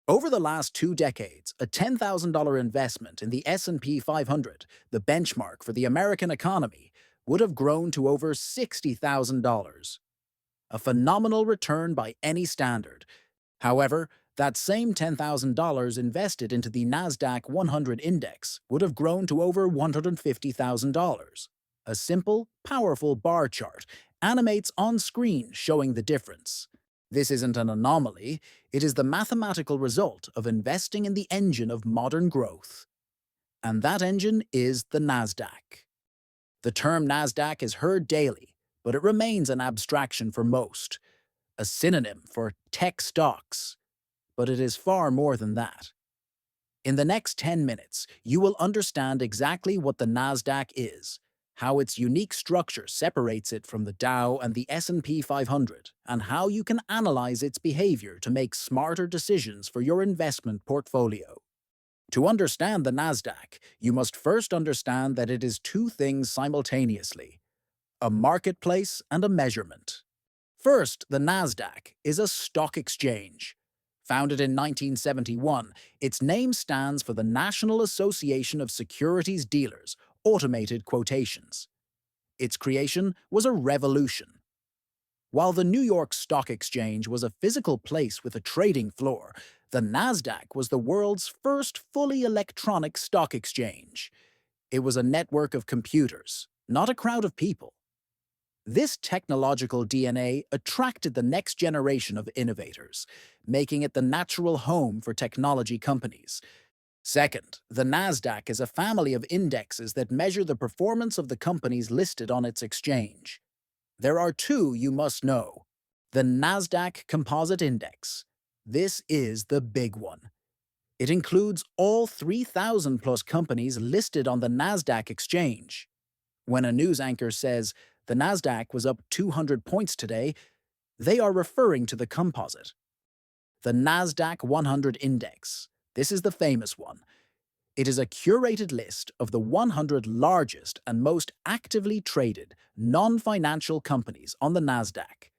Over the last 2 decades, a $10,000 investment in the S&P 500, the benchmark for the American economy, would have grown to over $60,000. A phenomenal return by any standard. However, that same $10,000 invested into the NASDAQ 100 index would have grown to over $150,000. A simple, powerful bar chart animates on screen showing the difference. This isn't an anomaly, it is the mathematical result of investing in the engine of modern growth. And that engine is the NASDAQ. The term NASDAQ is heard daily, but it remains an abstraction for most, a synonym for tech stocks. But it is far more than that. In the next 10 minutes, you will understand exactly what the NASDAQ is, how its unique structure separates it from the Dow and the S&P 500, and how you can analyze its behavior to make smarter decisions for your investment portfolio. To understand the NASDAQ, you must first understand that it is two things simultaneously: a marketplace and a measurement. First, the NASDAQ is a stock exchange. Founded in 1971, its name stands for the National Association of Securities Dealers, automated quotations. Its creation was a revolution. While the New York Stock Exchange was a physical place with a trading floor, the NASDAQ was the world's first fully electronic stock exchange. It was a network of computers, not a crowd of people. This technological DNA attracted the next generation of innovators, making it the natural home for technology companies. Second, the NASDAQ is a family of indexes that measure the performance of the companies listed on its exchange. There are two you must know. The NASDAQ Composite Index. This is the big one. It includes all 3,000 plus companies listed on the NASDAQ exchange. When a news anchor says, "The NASDAQ was up 200 points today," they are referring to the composite. The NASDAQ 100 Index. This is the famous one. It is a curated list of the 100 largest and most actively traded non-financial companies on the NASDAQ.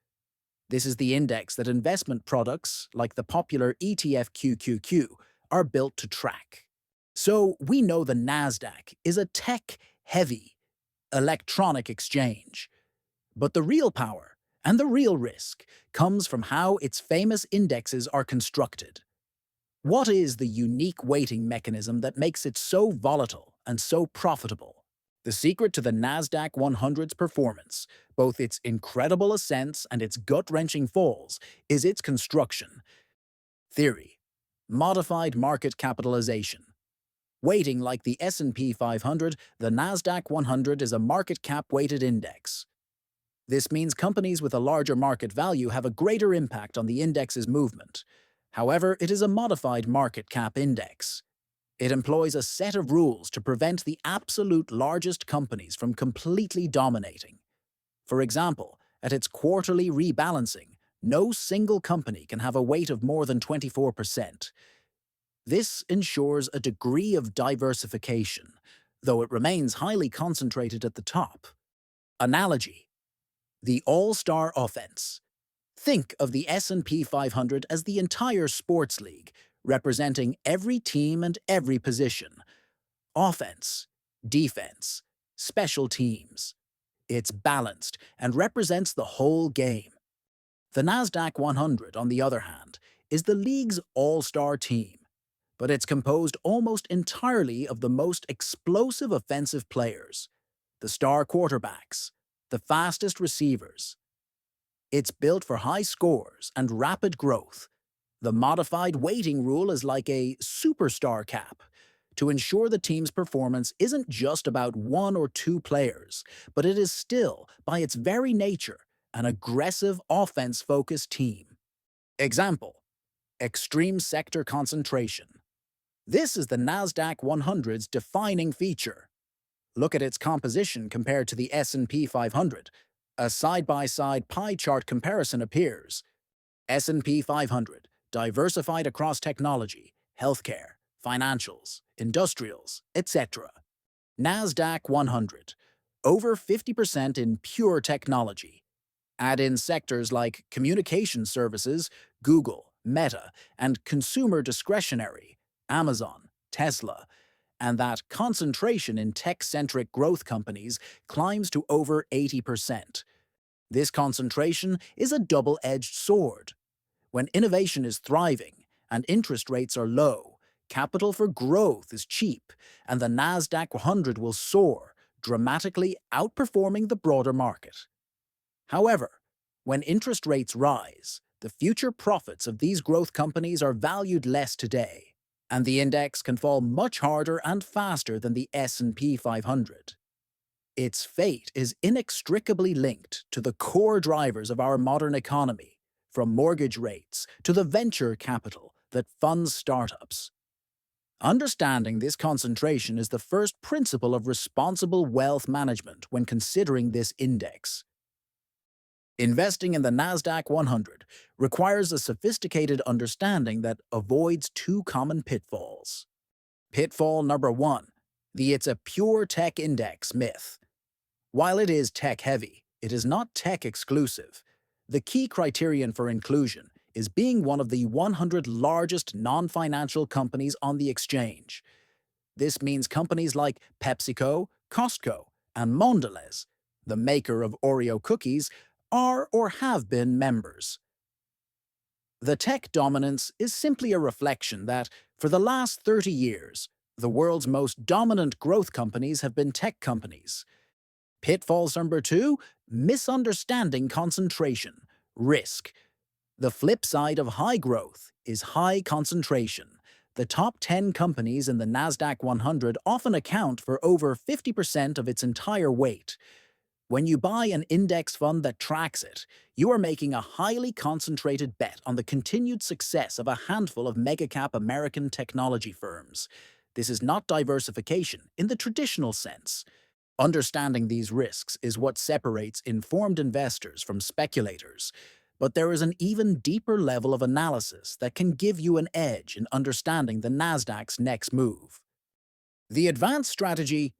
This is the index that investment products, like the popular ETF QQQ, are built to track. So we know the NASDAQ is a tech-heavy, electronic exchange. But the real power and the real risk comes from how its famous indexes are constructed. What is the unique weighting mechanism that makes it so volatile and so profitable? The secret to the NASDAQ 100's performance, both its incredible ascents and its gut-wrenching falls, is its construction. Theory: modified market capitalization. Weighting like the S&P 500, the NASDAQ 100 is a market cap-weighted index. This means companies with a larger market value have a greater impact on the index's movement. However, it is a modified market cap index. It employs a set of rules to prevent the absolute largest companies from completely dominating. For example, at its quarterly rebalancing, no single company can have a weight of more than 24%. This ensures a degree of diversification, though it remains highly concentrated at the top. Analogy: the all-star offense. Think of the S&P 500 as the entire sports league, representing every team and every position. Offense, defense, special teams. It's balanced and represents the whole game. The NASDAQ 100, on the other hand, is the league's all-star team, but it's composed almost entirely of the most explosive offensive players, the star quarterbacks, the fastest receivers. It's built for high scores and rapid growth. The modified weighting rule is like a superstar cap to ensure the team's performance isn't just about one or two players, but it is still, by its very nature, an aggressive offense-focused team. Example: extreme sector concentration. This is the NASDAQ 100's defining feature. Look at its composition compared to the S&P 500. A side-by-side pie chart comparison appears. S&P 500, diversified across technology, healthcare, financials, industrials, etc. NASDAQ 100, over 50% in pure technology. Add in sectors like communication services, Google, Meta, and consumer discretionary, Amazon, Tesla, and that concentration in tech-centric growth companies climbs to over 80%. This concentration is a double-edged sword. When innovation is thriving and interest rates are low, capital for growth is cheap, and the NASDAQ 100 will soar, dramatically outperforming the broader market. However, when interest rates rise, the future profits of these growth companies are valued less today, and the index can fall much harder and faster than the S&P 500. Its fate is inextricably linked to the core drivers of our modern economy, from mortgage rates to the venture capital that funds startups. Understanding this concentration is the first principle of responsible wealth management when considering this index. Investing in the NASDAQ 100 requires a sophisticated understanding that avoids two common pitfalls. Pitfall number 1, the "it's a pure tech index" myth. While it is tech-heavy, it is not tech-exclusive. The key criterion for inclusion is being one of the 100 largest non-financial companies on the exchange. This means companies like PepsiCo, Costco, and Mondelez, the maker of Oreo cookies, are or have been members. The tech dominance is simply a reflection that, for the last 30 years, the world's most dominant growth companies have been tech companies. Pitfalls number 2, misunderstanding concentration, risk. The flip side of high growth is high concentration. The top 10 companies in the NASDAQ 100 often account for over 50% of its entire weight. When you buy an index fund that tracks it, you are making a highly concentrated bet on the continued success of a handful of mega-cap American technology firms. This is not diversification in the traditional sense. Understanding these risks is what separates informed investors from speculators, but there is an even deeper level of analysis that can give you an edge in understanding the NASDAQ's next move. The advanced strategy: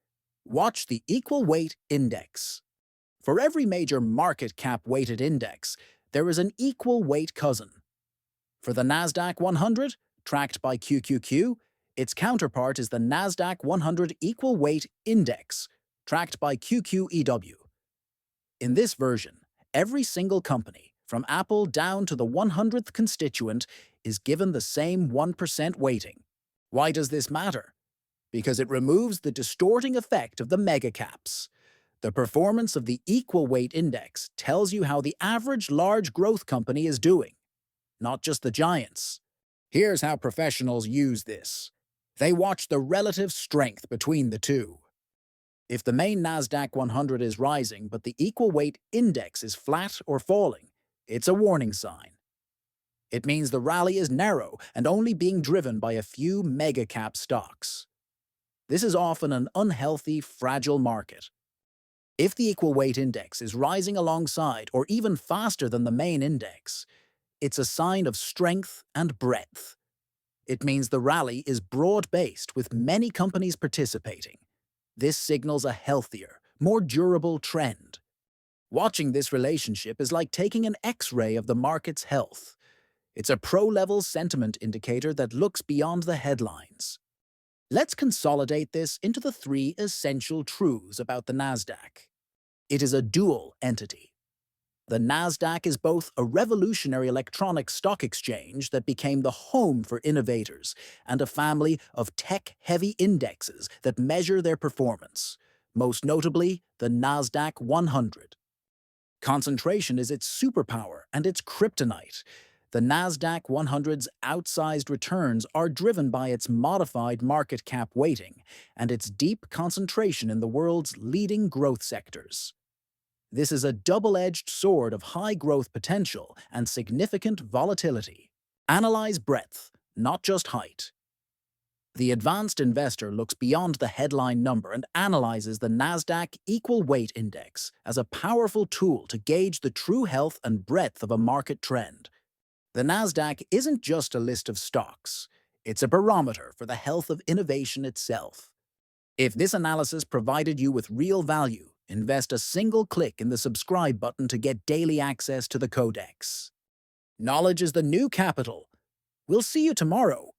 watch the equal weight index. For every major market cap weighted index, there is an equal weight cousin. For the NASDAQ 100, tracked by QQQ, its counterpart is the NASDAQ 100 Equal Weight Index, tracked by QQEW. In this version, every single company, from Apple down to the 100th constituent, is given the same 1% weighting. Why does this matter? Because it removes the distorting effect of the megacaps. The performance of the equal weight index tells you how the average large growth company is doing, not just the giants. Here's how professionals use this. They watch the relative strength between the two. If the main NASDAQ 100 is rising but the equal weight index is flat or falling, it's a warning sign. It means the rally is narrow and only being driven by a few mega-cap stocks. This is often an unhealthy, fragile market. If the equal weight index is rising alongside or even faster than the main index, it's a sign of strength and breadth. It means the rally is broad-based with many companies participating. This signals a healthier, more durable trend. Watching this relationship is like taking an X-ray of the market's health. It's a pro-level sentiment indicator that looks beyond the headlines. Let's consolidate this into the 3 essential truths about the NASDAQ. It is a dual entity. The NASDAQ is both a revolutionary electronic stock exchange that became the home for innovators and a family of tech-heavy indexes that measure their performance, most notably the NASDAQ 100. Concentration is its superpower and its kryptonite. The NASDAQ 100's outsized returns are driven by its modified market cap weighting and its deep concentration in the world's leading growth sectors. This is a double-edged sword of high growth potential and significant volatility. Analyze breadth, not just height. The advanced investor looks beyond the headline number and analyzes the NASDAQ Equal Weight Index as a powerful tool to gauge the true health and breadth of a market trend. The NASDAQ isn't just a list of stocks. It's a barometer for the health of innovation itself. If this analysis provided you with real value, invest a single click in the subscribe button to get daily access to the Codex. Knowledge is the new capital, We'll see you tomorrow.